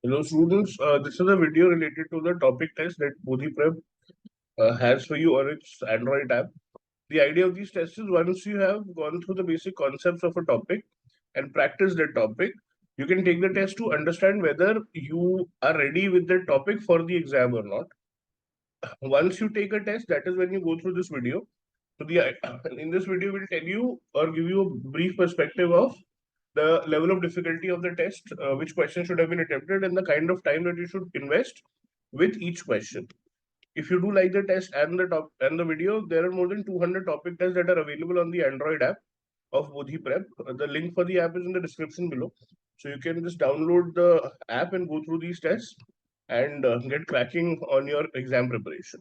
Hello students, this is a video related to the topic test that Bodhee Prep has for you on its Android app. The idea of these tests is once you have gone through the basic concepts of a topic and practiced that topic, you can take the test to understand whether you are ready with that topic for the exam or not. Once you take a test, that is when you go through this video. So the in this video, we'll tell you or give you a brief perspective of the level of difficulty of the test, which question should have been attempted, and the kind of time that you should invest with each question. If you do like the test and the video, there are more than 200 topic tests that are available on the Android app of Bodhee Prep. The link for the app is in the description below. So you can just download the app and go through these tests and get cracking on your exam preparation.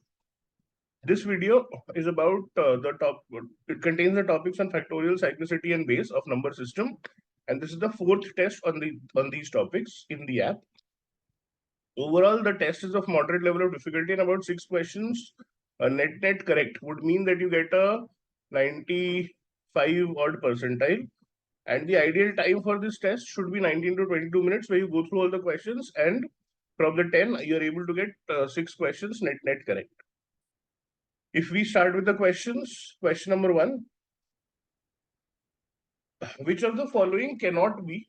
This video is about it contains the topics on factorial, cyclicity, and base of number system. And this is the fourth test on these topics in the app. Overall, the test is of moderate level of difficulty and about 6 questions. Net correct would mean that you get a 95 odd percentile. And the ideal time for this test should be 19 to 22 minutes, where you go through all the questions, and from the 10, you're able to get 6 questions net correct. If we start with the questions, question number 1, which of the following cannot be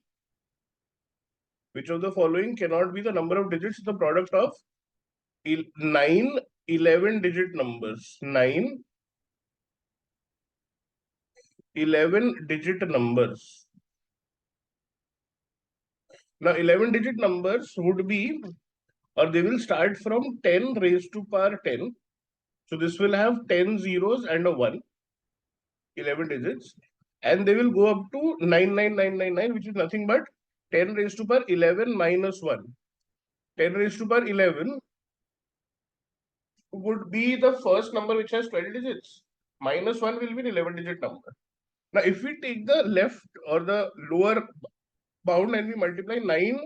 the number of digits, the product of 9 11 digit numbers? 9 11 digit numbers. Now 11 digit numbers would be, or they will start from 10 raised to power 10. So this will have 10 zeros and a 1, 11 digits, and they will go up to 99999, which is nothing but 10 raised to power 11 minus 1. 10 raised to power 11 would be the first number which has 12 digits. Minus 1 will be an 11 digit number. Now, if we take the left or the lower bound and we multiply 9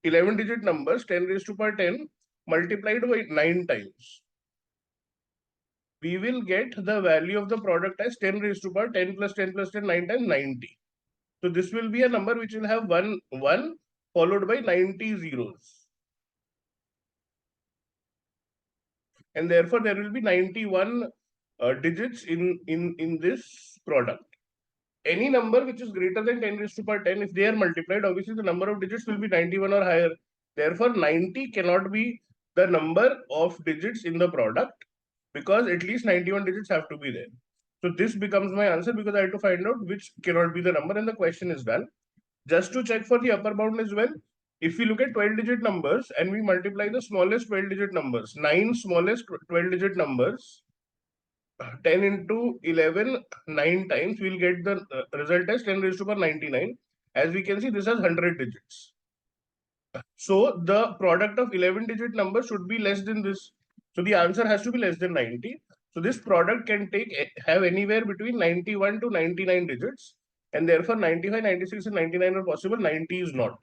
11 digit numbers, 10 raised to power 10 multiplied by 9 times, we will get the value of the product as 10 raised to power 10 plus 10 plus 10, 9 times 90. So this will be a number which will have 1 followed by 90 zeros. And therefore there will be 91 digits in this product. Any number which is greater than 10 raised to power 10, if they are multiplied, obviously the number of digits will be 91 or higher. Therefore 90 cannot be the number of digits in the product, because at least 91 digits have to be there. So this becomes my answer, because I have to find out which cannot be the number, and the question is done. Just to check for the upper bound as well, if we look at 12 digit numbers and we multiply the smallest 12 digit numbers, 9 smallest 12 digit numbers, 10 into 11, 9 times, we'll get the result as 10 raised to power 99. As we can see, this has 100 digits. So the product of 11 digit number should be less than this. So the answer has to be less than 90. So this product can have anywhere between 91 to 99 digits, and therefore 95, 96 and 99 are possible, 90 is not.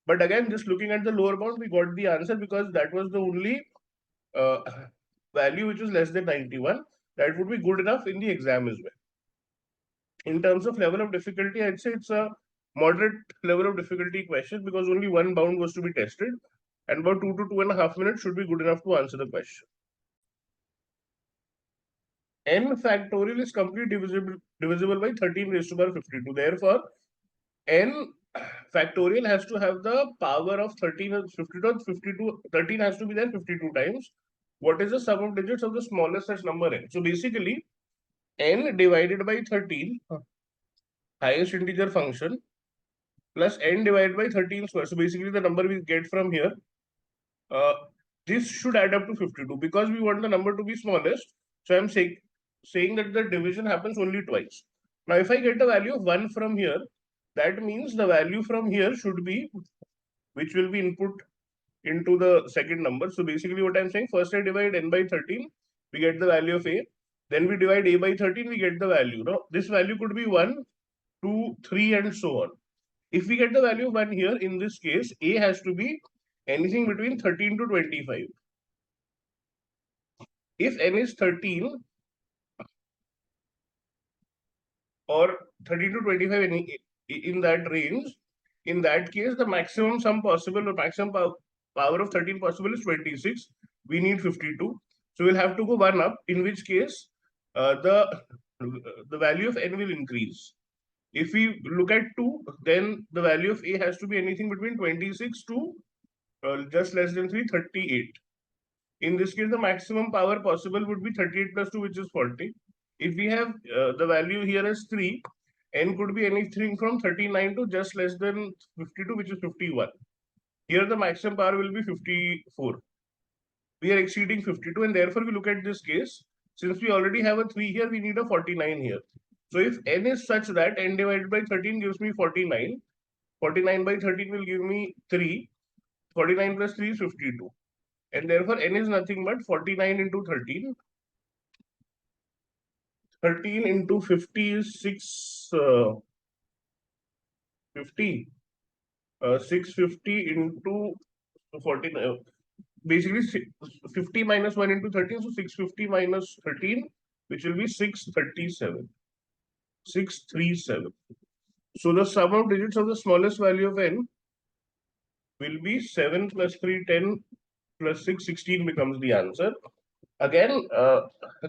But again, just looking at the lower bound, we got the answer because that was the only uh, value which was less than 91. That would be good enough in the exam as well. In terms of level of difficulty, I'd say it's a moderate level of difficulty question, because only one bound was to be tested, and about 2 to 2.5 minutes should be good enough to answer the question. N factorial is completely divisible by 13 raised to power 52. Therefore, N factorial has to have the power of 13 and 52. 52, 13 has to be there 52 times. What is the sum of digits of the smallest such number n? So basically, n divided by 13, highest integer function, plus n divided by 13 square. So basically the number we get from here, this should add up to 52, because we want the number to be smallest. So I'm saying that the division happens only twice. Now if I get a value of 1 from here, that means the value from here should be, which will be input into the second number. So basically what I'm saying, first I divide n by 13, we get the value of a. Then we divide a by 13, we get the value. Now this value could be 1, 2, 3 and so on. If we get the value of 1 here, in this case, a has to be anything between 13 to 25. If n is 13 or 13 to 25 in that range, In that case, the maximum sum possible or maximum power of 13 possible is 26. We need 52. So we'll have to go one up, in which case the value of n will increase. If we look at 2, then the value of a has to be anything between 26 to just less than 3, 38. In this case, the maximum power possible would be 38 plus 2, which is 40. If we have the value here as 3, n could be anything from 39 to just less than 52, which is 51. Here, the maximum power will be 54. We are exceeding 52, and therefore we look at this case. Since we already have a 3 here, we need a 49 here. So if n is such that n divided by 13 gives me 49, 49 by 13 will give me 3, 49 plus 3 is 52. And therefore n is nothing but 49 into 13. 13 into 50 is 650. 650 into 49. Basically, 50 minus 1 into 13. So 650 minus 13, which will be 637. 637. So the sum of digits of the smallest value of n will be 7 plus 3, 10 plus 6, 16 becomes the answer. Again,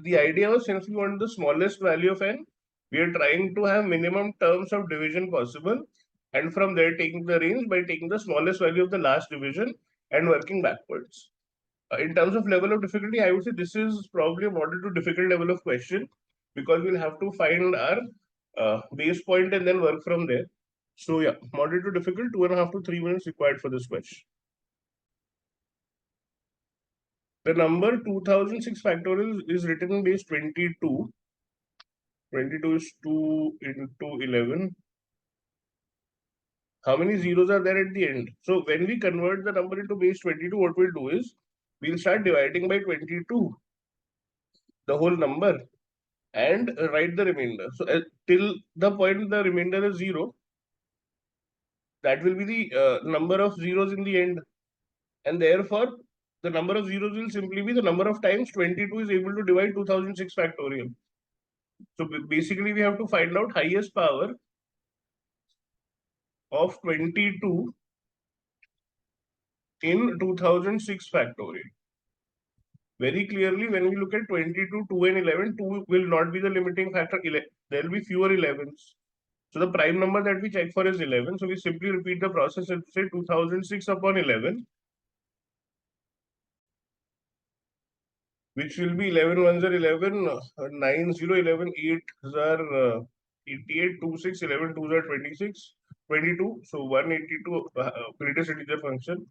the idea was, since we want the smallest value of n, we are trying to have minimum terms of division possible, and from there taking the range by taking the smallest value of the last division and working backwards. In terms of level of difficulty, I would say this is probably a moderate to difficult level of question, because we'll have to find our base point and then work from there. So yeah, moderate to difficult, 2.5 to 3 minutes required for this question. The number 2006 factorial is written in base 22. 22 is 2 into 11. How many zeros are there at the end? So when we convert the number into base 22, what we'll do is we'll start dividing by 22 the whole number and write the remainder. So till the point the remainder is 0, that will be the number of zeros in the end. And therefore, the number of zeros will simply be the number of times 22 is able to divide 2006 factorial. So basically, we have to find out highest power of 22 in 2006 factorial. Very clearly, when we look at 22, 2 and 11, 2 will not be the limiting factor. There will be fewer 11s. So the prime number that we check for is 11. So we simply repeat the process and say 2006 upon 11, which will be 11 ones are 11, 9 0, 11 8 are 88, 2 6, 11 2s are 26, 22. So 182 greatest integer function.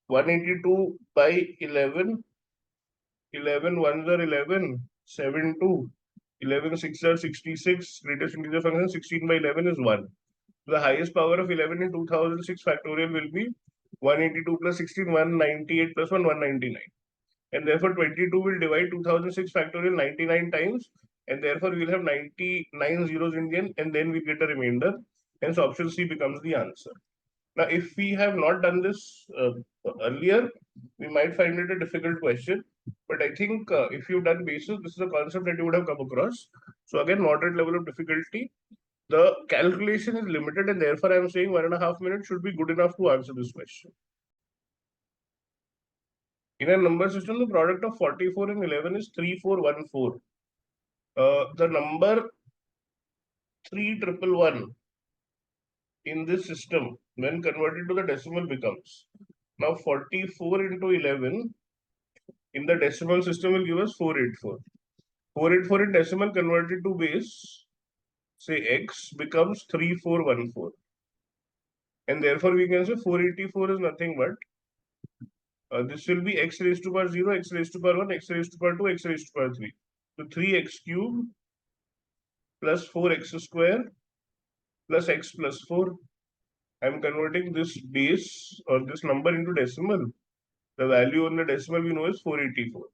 182 by 11, 11 ones are 11, 7 2, 11 6 are 66, greatest integer function 16 by 11 is 1. The highest power of 11 in 2006 factorial will be 182 plus 16, 198 plus 1, 199. And therefore 22 will divide 2006 factorial 99 times, and therefore we'll have 99 zeros in the end, and then we get a remainder. Hence option C becomes the answer. Now, if we have not done this earlier, we might find it a difficult question. But I think if you've done basis, this is a concept that you would have come across. So again, moderate level of difficulty. The calculation is limited, and therefore I'm saying 1.5 minutes should be good enough to answer this question. In a number system, the product of 44 and 11 is 3414. The number 3111 in this system, when converted to the decimal, becomes now 44 into 11 in the decimal system will give us 484. 484 in decimal converted to base, say x, becomes 3414. And therefore we can say 484 is nothing but this will be x raised to power 0, x raised to power 1, x raised to power 2, x raised to power 3. So 3x cube plus 4x square plus x plus 4. I'm converting this base or this number into decimal. The value on the decimal we know is 484.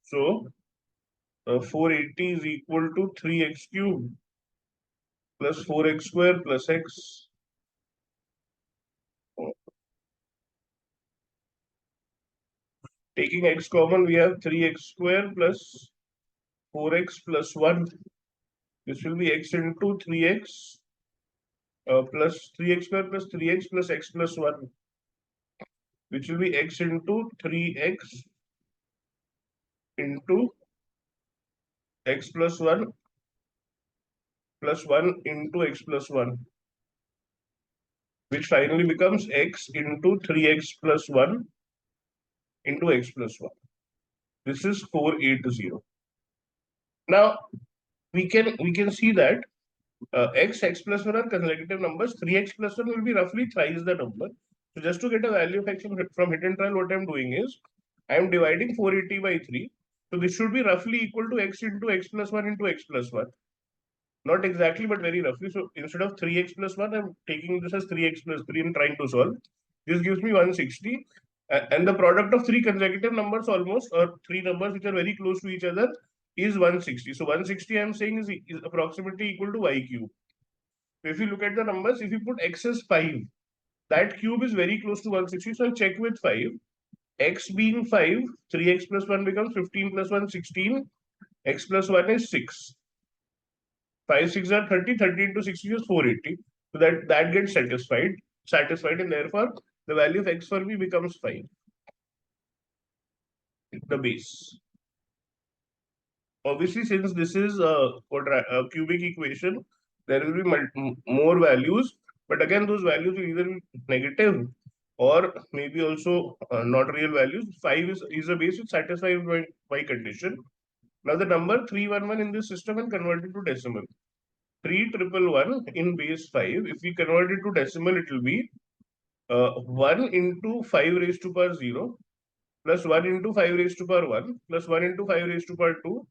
So 480 is equal to 3x cube plus 4x square plus x. Taking x common, we have 3x square plus 4x plus 1. This will be x into 3x plus 3x square plus 3x plus x plus 1, which will be x into 3x into x plus 1 plus 1 into x plus 1, which finally becomes x into 3x plus 1 into x plus 1. This is 480. Now we can see that x plus 1 are consecutive numbers. 3x plus 1 will be roughly thrice the number. So just to get a value of x from hit and trial, what I'm doing is I am dividing 480 by 3. So this should be roughly equal to x into x plus 1 into x plus 1. Not exactly, but very roughly. So instead of 3x plus 1, I'm taking this as 3x plus 3 and trying to solve. This gives me 160. And the product of three consecutive numbers almost, or three numbers which are very close to each other, is 160. So 160 I'm saying is approximately equal to y cube. So if you look at the numbers, if you put x as 5, that cube is very close to 160. So I'll check with 5. X being 5, 3x plus 1 becomes 15 plus 1, 16. X plus 1 is 6. 5, 6 are 30, 30 into 60 is 480. So that gets satisfied, and therefore the value of x for me becomes 5, the base. Obviously, since this is a cubic equation, there will be more values, but again, those values will either be negative or maybe also not real values. 5 is a base which satisfies my condition. Now, the number 311 in this system and converted to decimal. 3111 in base 5. If we convert it to decimal, it will be 1 into 5 raised to power 0 plus 1 into 5 raised to power 1 plus 1 into 5 raised to power 2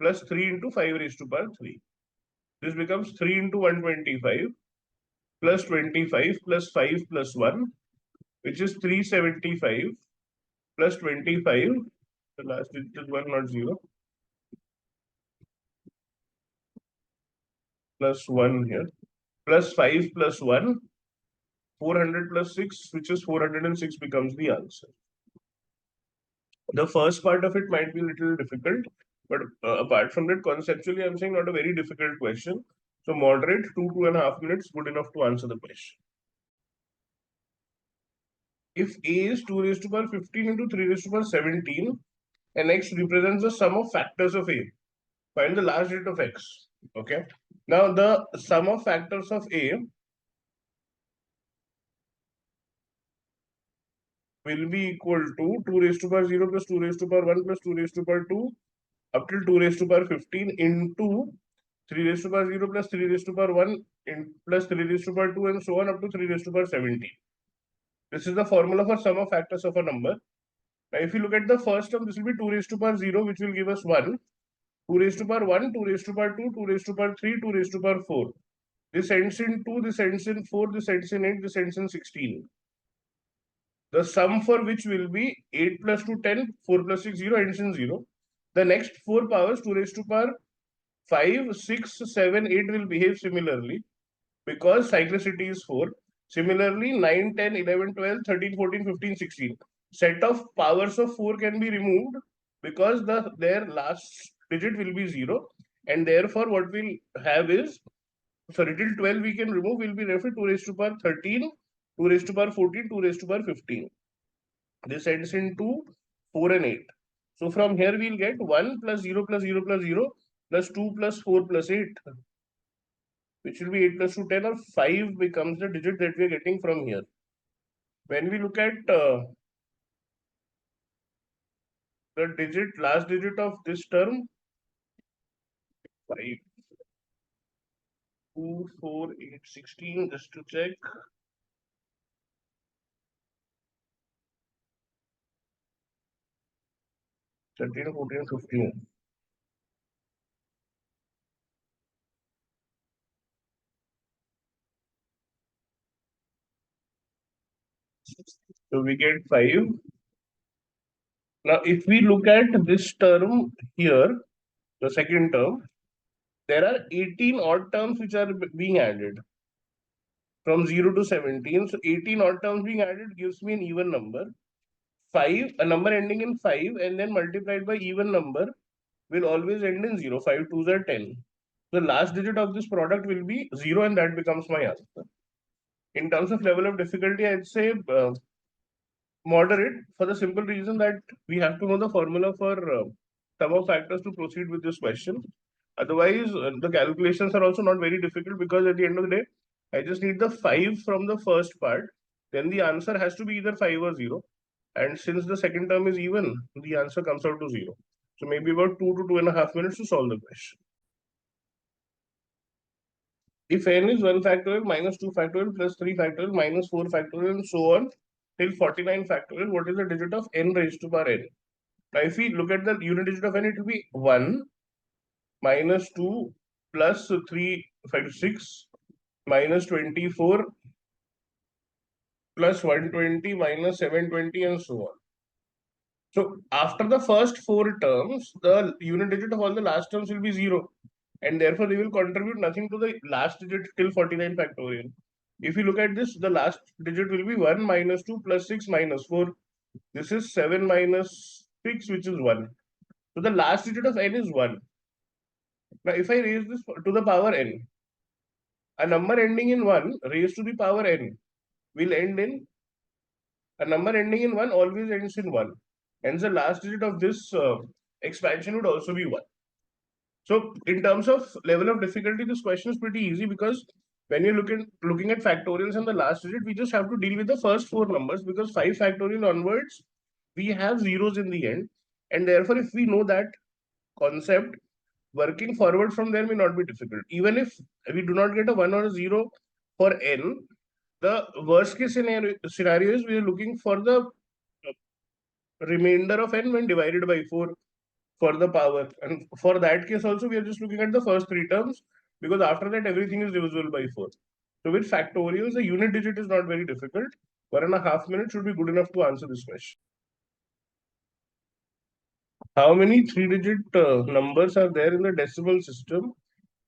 plus 3 into 5 raised to power 3. This becomes 3 into 125 plus 25 plus 5 plus 1, which is 375 plus 25. The last digit is 1, not 0. Plus 1 here. Plus 5 plus 1. 400 plus 6, which is 406, becomes the answer. The first part of it might be a little difficult, but apart from that, conceptually, I'm saying not a very difficult question. So moderate, 2.5 minutes, good enough to answer the question. If A is 2 raised to power 15 into 3 raised to power 17, and X represents the sum of factors of A, find the last digit of X. Okay. Now the sum of factors of A will be equal to 2 raised to power 0 plus 2 raised to power 1 plus 2 raised to power 2 up till 2 raised to power 15 into 3 raised to power 0 plus 3 raised to power 1 plus 3 raised to power 2 and so on up to 3 raised to power 17. This is the formula for sum of factors of a number. Now, if you look at the first term, this will be 2 raised to power 0, which will give us 1. 2 raised to power 1, 2 raised to power 2, 2 raised to power 3, 2 raised to power 4. This ends in 2, this ends in 4, this ends in 8, this ends in 16. The sum for which will be 8 plus 2, 10, 4 plus 6, 0, ends in 0. The next 4 powers, 2 raised to power 5, 6, 7, 8 will behave similarly because cyclicity is 4. Similarly, 9, 10, 11, 12, 13, 14, 15, 16. Set of powers of 4 can be removed because their last digit will be 0. And therefore, what we'll have is, sorry, till 12 we can remove, will be roughly 2 raised to power 13, 2 raised to power 14, 2 raised to power 15. This ends in 2, 4 and 8. So from here we'll get 1 plus 0 plus 0 plus 0 plus 2 plus 4 plus 8, which will be 8 plus 2, 10, or 5 becomes the digit that we are getting from here. When we look at the last digit of this term, 5, 2, 4, 8, 16, just to check. 13, 14, 15. So we get 5. Now, if we look at this term here, the second term, there are 18 odd terms which are being added from 0 to 17. So 18 odd terms being added gives me an even number. 5, a number ending in 5, and then multiplied by even number will always end in 0. 5 2s are 10. The last digit of this product will be 0, and that becomes my answer. In terms of level of difficulty, I'd say moderate, for the simple reason that we have to know the formula for sum of factors to proceed with this question. Otherwise, the calculations are also not very difficult, because at the end of the day, I just need the 5 from the first part. Then the answer has to be either 5 or 0. And since the second term is even, the answer comes out to 0. So maybe about 2 to 2.5 minutes to solve the question. If n is 1 factorial minus 2 factorial plus 3 factorial minus 4 factorial and so on till 49 factorial, what is the digit of n raised to power n? Now, if we look at the unit digit of n, it will be 1 minus 2 plus 3, 5, 6 minus 24 plus 120 minus 720 and so on. So after the first 4 terms, the unit digit of all the last terms will be 0. And therefore, they will contribute nothing to the last digit till 49 factorial. If you look at this, the last digit will be 1 minus 2 plus 6 minus 4. This is 7 minus 6, which is 1. So the last digit of n is 1. Now, if I raise this to the power n, a number ending in 1 raised to the power n will end in, a number ending in 1 always ends in 1. Hence, the last digit of this expansion would also be 1. So, in terms of level of difficulty, this question is pretty easy, because when you're looking at factorials and the last digit, we just have to deal with the first 4 numbers, because 5 factorial onwards, we have zeros in the end. And therefore, if we know that concept, working forward from there may not be difficult. Even if we do not get a 1 or a 0 for n, the worst case scenario is we are looking for the remainder of n when divided by 4 for the power. And for that case also, we are just looking at the first 3 terms, because after that, everything is divisible by 4. So with factorials, the unit digit is not very difficult. 1.5 minutes should be good enough to answer this question. How many 3-digit numbers are there in the decimal system,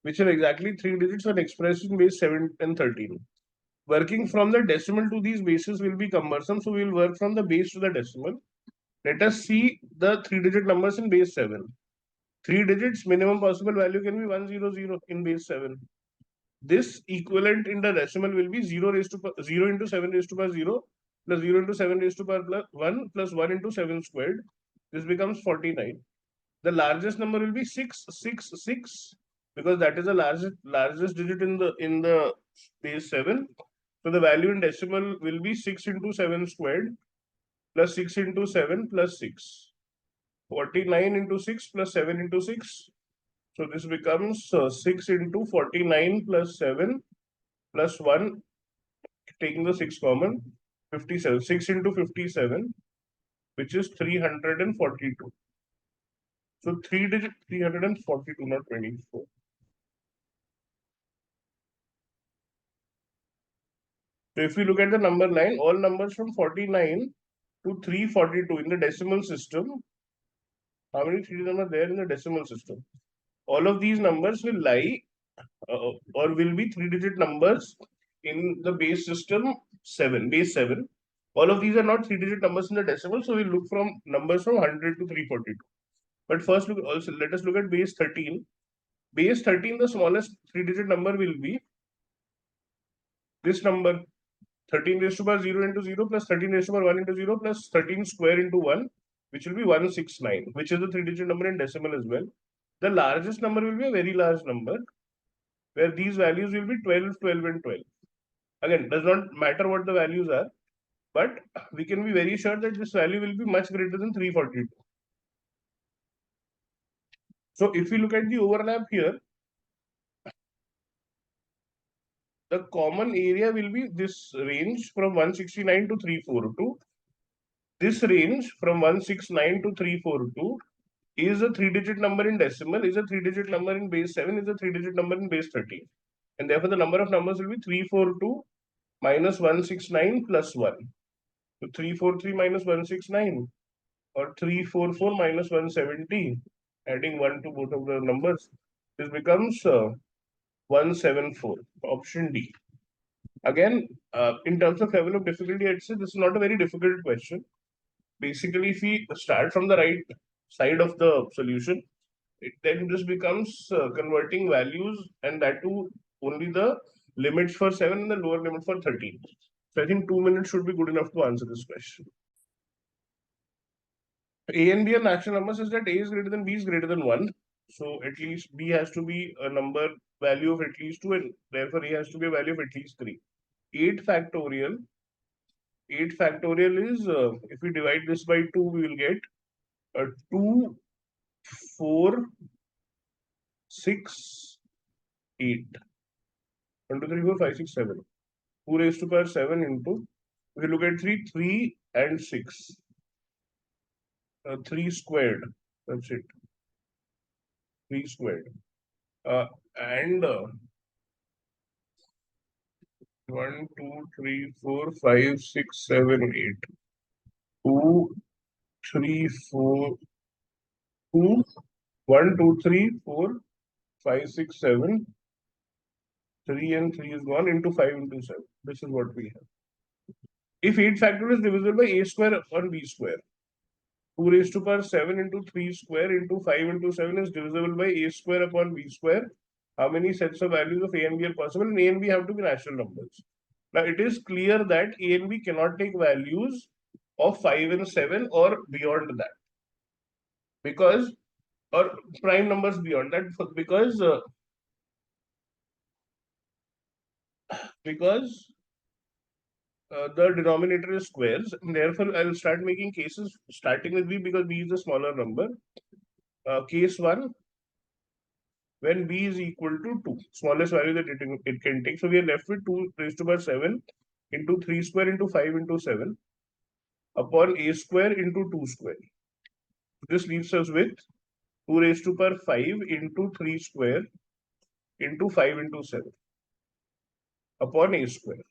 which are exactly 3 digits when expressed in base 7 and 13? Working from the decimal to these bases will be cumbersome, so we will work from the base to the decimal. Let us see the 3-digit numbers in base 7. 3 digits, minimum possible value can be 100 in base 7. This equivalent in the decimal will be 0 into 7 raised to power 0 plus 0 into 7 raised to power plus 1 plus 1 into 7 squared. This becomes 49. The largest number will be 666, because that is the largest digit in the base 7. So the value in decimal will be 6 into 7 squared plus 6 into 7 plus 6. 49 into 6 plus 7 into 6. So this becomes 6 into 49 plus 7 plus 1, taking the 6 common, 57. 6 into 57, which is 342. So 3-digit 342, not 24. So if we look at the number line, all numbers from 49 to 342 in the decimal system, how many 3 numbers are there in the decimal system? All of these numbers will lie or will be 3-digit numbers in the base system 7, base 7. All of these are not 3-digit numbers in the decimal, so we'll look from numbers from 100 to 342. But first, let us look at base 13. Base 13, the smallest 3-digit number will be this number, 13 raised to power 0 into 0 plus 13 raised to power 1 into 0 plus 13 square into 1, which will be 169, which is the 3-digit number in decimal as well. The largest number will be a very large number, where these values will be 12, 12, and 12. Again, does not matter what the values are, but we can be very sure that this value will be much greater than 342. So if we look at the overlap here, the common area will be this range from 169 to 342. This range from 169 to 342 is a 3-digit number in decimal, is a 3-digit number in base 7, is a 3-digit number in base 13. And therefore, the number of numbers will be 342 minus 169 plus 1. So 343 minus 169, or 344 minus 170, adding 1 to both of the numbers. This becomes 174, option D. Again, in terms of level of difficulty, I'd say this is not a very difficult question. Basically, if we start from the right side of the solution, then this becomes converting values, and that too only the limits for 7 and the lower limit for 13. So I think 2 minutes should be good enough to answer this question. A and B are natural numbers is that A is greater than B is greater than 1. So at least B has to be a number value of at least 2 and therefore A has to be a value of at least 3. 8 factorial. 8 factorial is, if we divide this by 2, we will get 2, 4, 6, 8. 1, 2, 3, 4, 5, 6, 7. 2 raised to power 7 into, if you look at 3, 3 and 6. 3 squared. That's it. 3 squared. And 1, 2, 3, 4, 5, 6, 7, 8. 2, 3, 4, 2, 1, 2, 3, 4, 5, 6, 7. 3 and 3 is 1 into 5 into 7. This is what we have. If 8 factorial is divisible by a square upon b square, 2 raised to power 7 into 3 square into 5 into 7 is divisible by a square upon b square. How many sets of values of a and b are possible? And a and b have to be natural numbers. Now it is clear that a and b cannot take values of 5 and 7 or beyond that. Because, or prime numbers beyond that, because the denominator is squares, and therefore I'll start making cases starting with b because b is a smaller number. Case 1, when b is equal to 2, smallest value that it can take. So we are left with 2 raised to power 7 into 3 square into 5 into 7 upon a square into 2 square. This leaves us with 2 raised to power 5 into 3 square into 5 into 7 upon a square.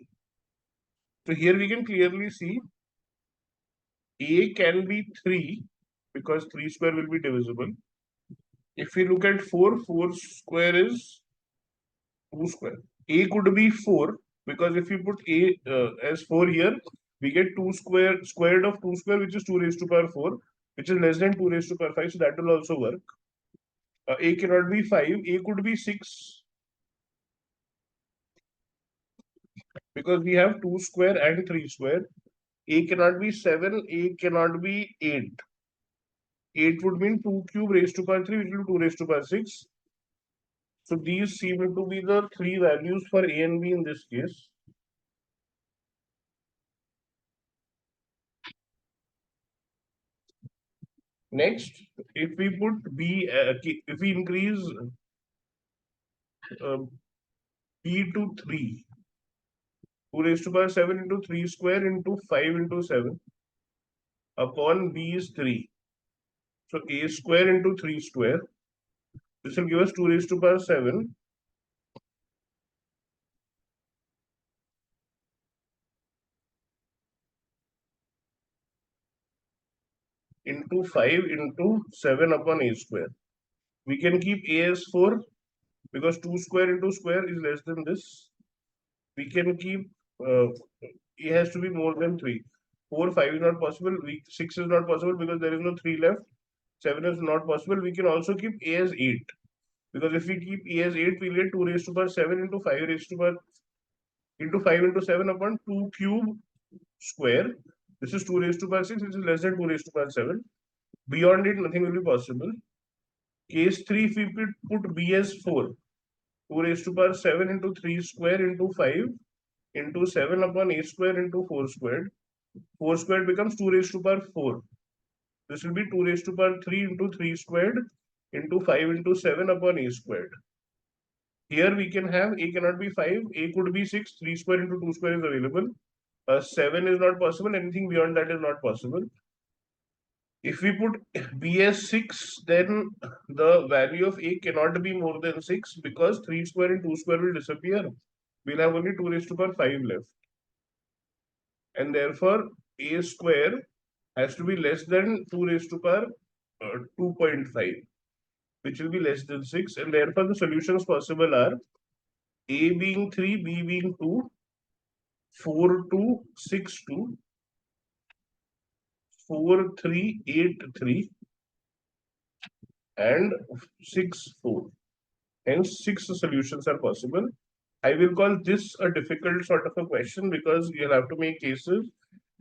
So here we can clearly see a can be 3 because 3 square will be divisible. If we look at 4, 4 square is 2 square. A could be 4 because if you put a as 4 here, we get 2 squared of 2 square, which is 2 raised to power 4, which is less than 2 raised to power 5. So that will also work. A cannot be 5. A could be 6 because we have 2 square and 3 square. A cannot be 7. A cannot be 8. 8 would mean 2 cube raised to power 3, which will be 2 raised to power 6. So these seem to be the 3 values for A and B in this case. Next, if we put B, if we increase B to 3, 2 raised to power 7 into 3 square into 5 into 7 upon B is 3. So A square into 3 square. This will give us 2 raised to power 7 into 5 into 7 upon A square. We can keep A as 4 because 2 square into square is less than this. We can keep A has to be more than 3. 4, 5 is not possible. 6 is not possible because there is no 3 left. 7 is not possible. We can also keep A as 8. Because if we keep A as 8, we'll get 2 raised to power 7 into 5 raised to power into 5 into 7 upon 2 cube square. This is 2 raised to power 6, which is less than 2 raised to power 7. Beyond it, nothing will be possible. Case 3, if we put B as 4, 2 raised to power 7 into 3 square into 5 into 7 upon A square into 4 squared. 4 squared becomes 2 raised to power 4. This will be 2 raised to power 3 into 3 squared into 5 into 7 upon A squared. Here we can have A cannot be 5, A could be 6, 3 square into 2 square is available. 7 is not possible, anything beyond that is not possible. If we put B as 6, then the value of A cannot be more than 6 because 3 square and 2 square will disappear. We'll have only 2 raised to power 5 left. And therefore, A square has to be less than 2 raised to power 2.5, which will be less than 6. And therefore, the solutions possible are A being 3, B being 2, 4, 2, 6, 2, 4, 3, 8, 3, and 6, 4. Hence, 6 solutions are possible. I will call this a difficult sort of a question because you'll have to make cases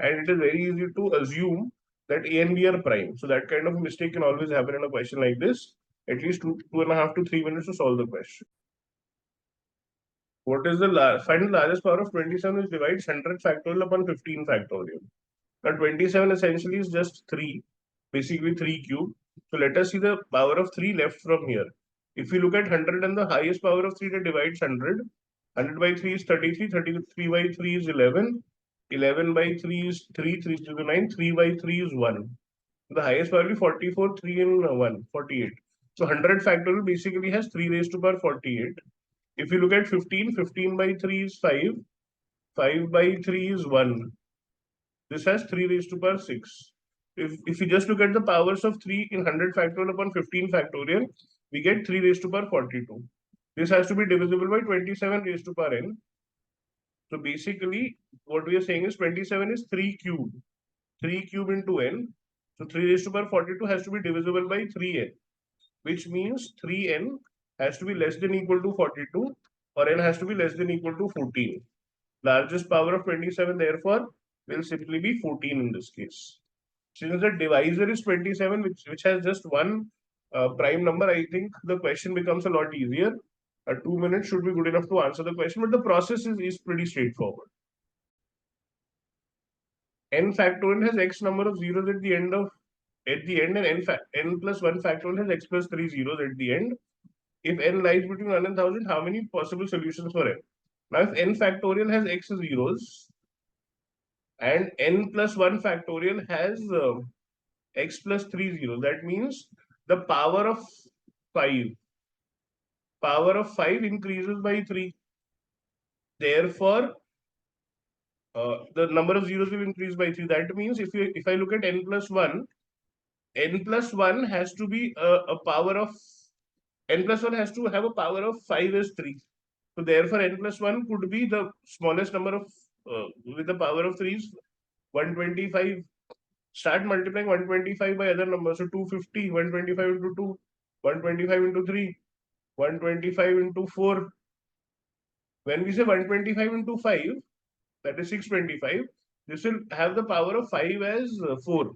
and it is very easy to assume that A and B are prime. So that kind of a mistake can always happen in a question like this. At least 2.5 to 3 minutes to solve the question. What is the find the largest power of 27 which divides 100 factorial upon 15 factorial? Now 27 essentially is just 3, basically 3 cube. So let us see the power of 3 left from here. If you look at 100 and the highest power of 3 that divides 100, 100 by 3 is 33, 33 by 3 is 11, 11 by 3 is 3, 3 is 9, 3 by 3 is 1. The highest power will be 44, 3 and 1, 48. So 100 factorial basically has 3 raised to power 48. If you look at 15, 15 by 3 is 5, 5 by 3 is 1. This has 3 raised to power 6. If you just look at the powers of 3 in 100 factorial upon 15 factorial, we get 3 raised to power 42. This has to be divisible by 27 raised to power n. So basically, what we are saying is 27 is 3 cube. 3 cube into n. So 3 raised to power 42 has to be divisible by 3n, which means 3n has to be less than equal to 42 or n has to be less than equal to 14. Largest power of 27 therefore will simply be 14 in this case. Since the divisor is 27, which has just one prime number, I think the question becomes a lot easier. 2 minutes should be good enough to answer the question, but the process is pretty straightforward. N factorial has x number of zeros at the end and n plus 1 factorial has x plus 3 zeros at the end. If n lies between 1 and 1000, how many possible solutions for n? Now, if n factorial has x zeros and n plus 1 factorial has x plus 3 zeros, that means the power of 5 increases by 3. Therefore, the number of zeros will increase by 3. That means if I look at n plus 1, n plus 1 has to be a power of n plus 1 has to have a power of 5 as 3. So therefore, n plus 1 could be the smallest number of with the power of 3 is 125. Start multiplying 125 by other numbers. So 250, 125 into 2, 125 into 3, 125 into 4. When we say 125 into 5, that is 625, this will have the power of 5 as 4.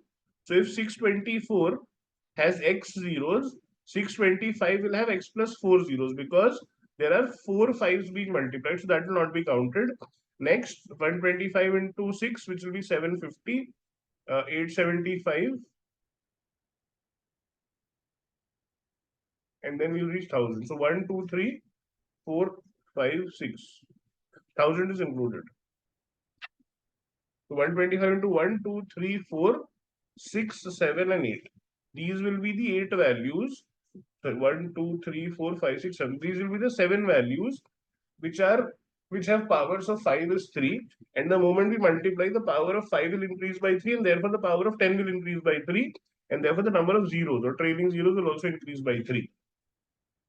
So if 624 has x zeros, 625 will have x plus 4 zeros because there are 4 fives being multiplied, so that will not be counted. Next, 125 into 6, which will be 750, 875, and then we'll reach 1000. So 1, 2, 3, 4, 5, 6. 1000 is included. So 125 into 1, 2, 3, 4, 6, 7, and 8. These will be the 8 values. So 1, 2, 3, 4, 5, 6, 7. These will be the 7 values which have powers of 5 is 3. And the moment we multiply, the power of 5 will increase by 3, and therefore the power of 10 will increase by 3. And therefore the number of zeros or trailing zeros will also increase by 3.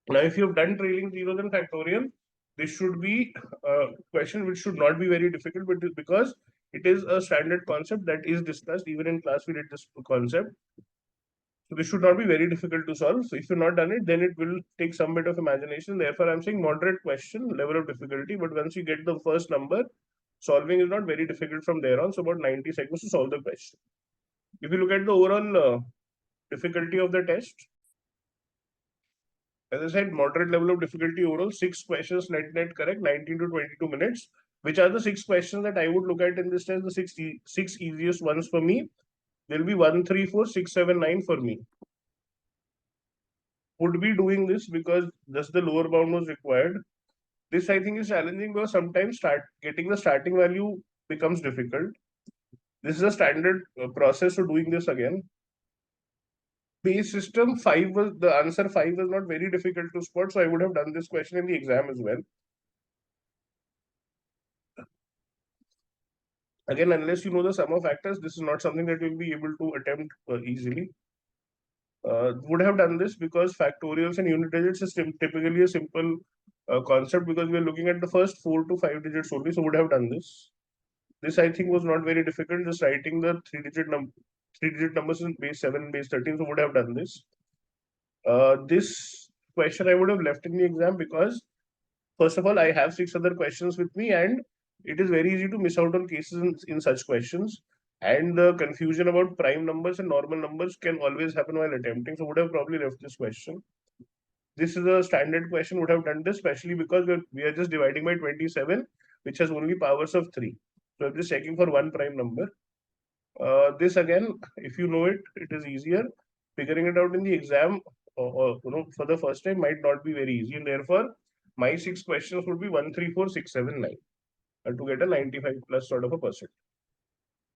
Now, if you have done trailing zeros and factorial, this should be a question which should not be very difficult, but because it is a standard concept that is discussed even in class, we did this concept. So this should not be very difficult to solve. So if you've not done it, then it will take some bit of imagination. Therefore, I'm saying moderate question, level of difficulty. But once you get the first number, solving is not very difficult from there on. So about 90 seconds to solve the question. If you look at the overall difficulty of the test, as I said, moderate level of difficulty overall, 6 questions net correct, 19 to 22 minutes. Which are the 6 questions that I would look at in this test? The six easiest ones for me. There will be 1, 3, 4, 6, 7, 9 for me. Would be doing this because just the lower bound was required. This I think is challenging because sometimes getting the starting value becomes difficult. This is a standard process for doing this again. Base system 5 was the answer 5 was not very difficult to spot, so I would have done this question in the exam as well. Again, unless you know the sum of factors, this is not something that you'll be able to attempt easily. Would have done this because factorials and unit digits is typically a simple concept because we are looking at the first 4 to 5 digits only, so would have done this. This I think was not very difficult, just writing the 3-digit numbers in base 7, base 13, so would have done this. This question I would have left in the exam because first of all, I have 6 other questions with me, and it is very easy to miss out on cases in such questions. And the confusion about prime numbers and normal numbers can always happen while attempting. So would have probably left this question. This is a standard question, would have done this, especially because we are just dividing by 27, which has only powers of 3. So I'm just checking for one prime number. This again, if you know it, it is easier. Figuring it out in the exam, for the first time might not be very easy, and therefore my 6 questions would be 1, 3, 4, 6, 7, 9, to get a 95 plus sort of a percent.